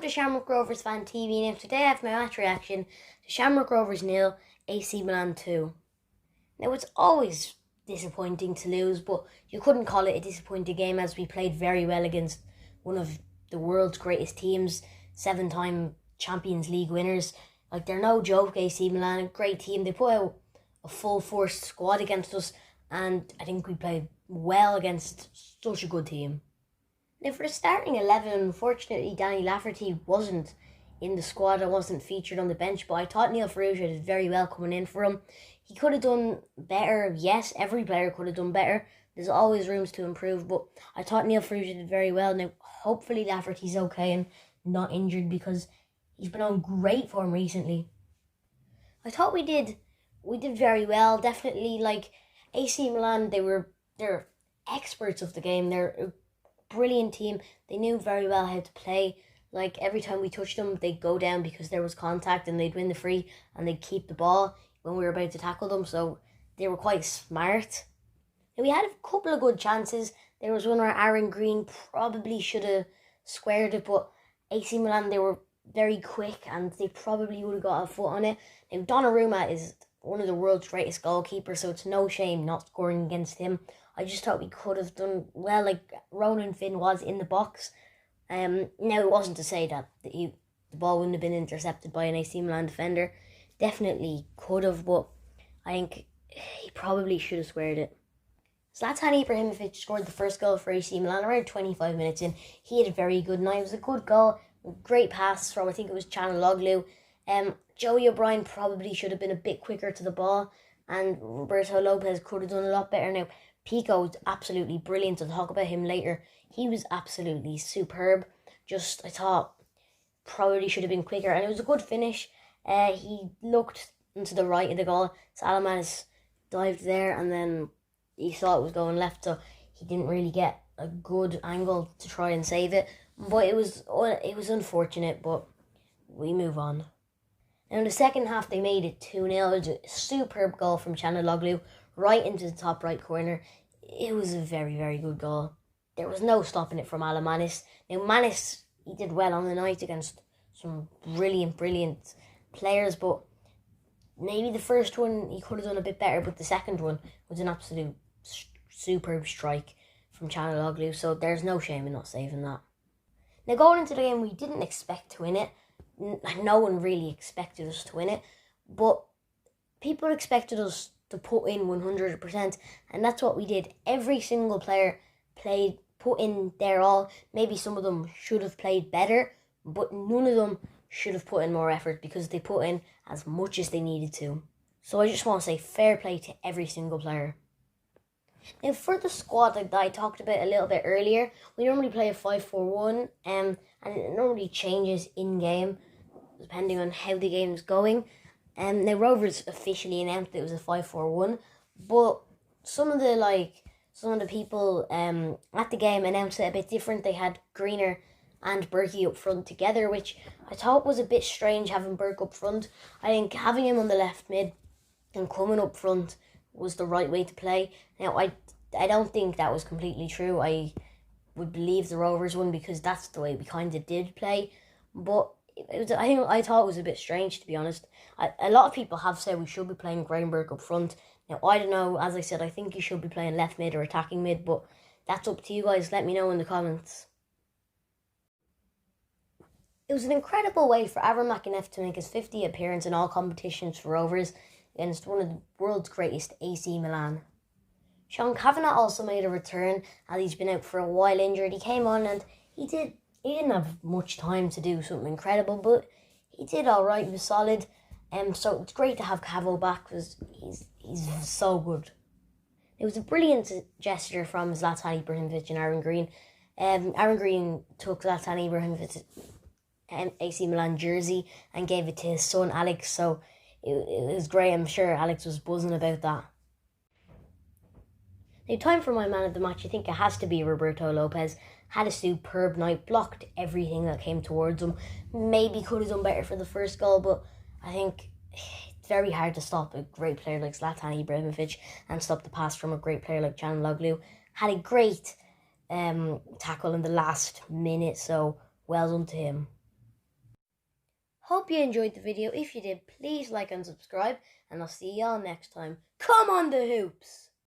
to Shamrock Rovers Fan TV. Now today I have my match reaction to Shamrock Rovers 0, AC Milan 2. Now it's always disappointing to lose, but you couldn't call it a disappointing game as we played very well against one of the world's greatest teams, 7-time Champions League winners. Like, they're no joke, AC Milan, a great team. They put out a full force squad against us, and I think we played well against such a good team. Now, for the starting 11, unfortunately, Danny Lafferty wasn't in the squad. I wasn't featured on the bench, but I thought Neil Ferrugia did very well coming in for him. He could have done better. Yes, every player could have done better. There's always rooms to improve, but I thought Neil Ferrugia did very well. Now, hopefully Lafferty's okay and not injured, because he's been on great form recently. I thought we did very well. Definitely, like, AC Milan, they're experts of the game. They're brilliant team. They knew very well how to play. Like, every time we touched them, they'd go down because there was contact, and they'd win the free and they'd keep the ball when we were about to tackle them. So they were quite smart. And we had a couple of good chances. There was one where Aaron Green probably should have squared it, but AC Milan, they were very quick and they probably would have got a foot on it. Now, Donnarumma is one of the world's greatest goalkeepers, so it's no shame not scoring against him. I just thought we could have done well. Like, Ronan Finn was in the box. Now, it wasn't to say that the ball wouldn't have been intercepted by an AC Milan defender. Definitely could have, but I think he probably should have squared it. Zlatan Ibrahimovic scored the first goal for AC Milan around 25 minutes in. He had a very good night. It was a good goal. Great pass from, I think it was Chanaloglu. Joey O'Brien probably should have been a bit quicker to the ball, and Roberto Lopez could have done a lot better. Now, Pico was absolutely brilliant. I'll talk about him later. He was absolutely superb. I thought probably should have been quicker, and it was a good finish. He looked into the right of the goal. Salamanis dived there, and then he thought it was going left, so he didn't really get a good angle to try and save it. But it was unfortunate, but we move on. Now, in the second half, they made it 2-0. It was a superb goal from Chanaloglu right into the top right corner. It was a very, very good goal. There was no stopping it from Alamanis. Now, Manis, he did well on the night against some brilliant players, but maybe the first one he could have done a bit better, but the second one was an absolute superb strike from Chanaloglu, so there's no shame in not saving that. Now, going into the game, we didn't expect to win it. No one really expected us to win it, but people expected us to put in 100%, and that's what we did. Every single player put in their all. Maybe some of them should have played better, but none of them should have put in more effort because they put in as much as they needed to. So I just want to say fair play to every single player. Now, for the squad that I talked about a little bit earlier, we normally play a 5-4-1, and it normally changes in-game depending on how the game's going. Now, Rovers officially announced it was a 5-4-1, but some of the people at the game announced it a bit different. They had Greener and Berkey up front together, which I thought was a bit strange, having Burke up front. I think having him on the left mid and coming up front was the right way to play. Now, I don't think that was completely true. I would believe the Rovers won because that's the way we kind of did play, but I thought it was a bit strange, to be honest. A lot of people have said we should be playing Greenberg up front. Now, I don't know. As I said, I think you should be playing left mid or attacking mid, but that's up to you guys. Let me know in the comments. It was an incredible way for Aaron McEneff to make his 50th appearance in all competitions for Rovers against one of the world's greatest, AC Milan. Sean Kavanagh also made a return, as he's been out for a while injured. He came on and he didn't have much time to do something incredible, but he did all right. He was solid. So it's great to have Cavo back because he's so good. It was a brilliant gesture from Zlatan Ibrahimovic and Aaron Green. Aaron Green took Zlatan Ibrahimovic's AC Milan jersey and gave it to his son Alex, so it was great. I'm sure Alex was buzzing about that. Now, time for my man of the match. I think it has to be Roberto Lopez. Had a superb night, blocked everything that came towards him. Maybe could have done better for the first goal, but I think it's very hard to stop a great player like Zlatan Ibrahimovic and stop the pass from a great player like Chanaloglu. Had a great tackle in the last minute, so well done to him. Hope you enjoyed the video. If you did, please like and subscribe, and I'll see y'all next time. Come on the hoops!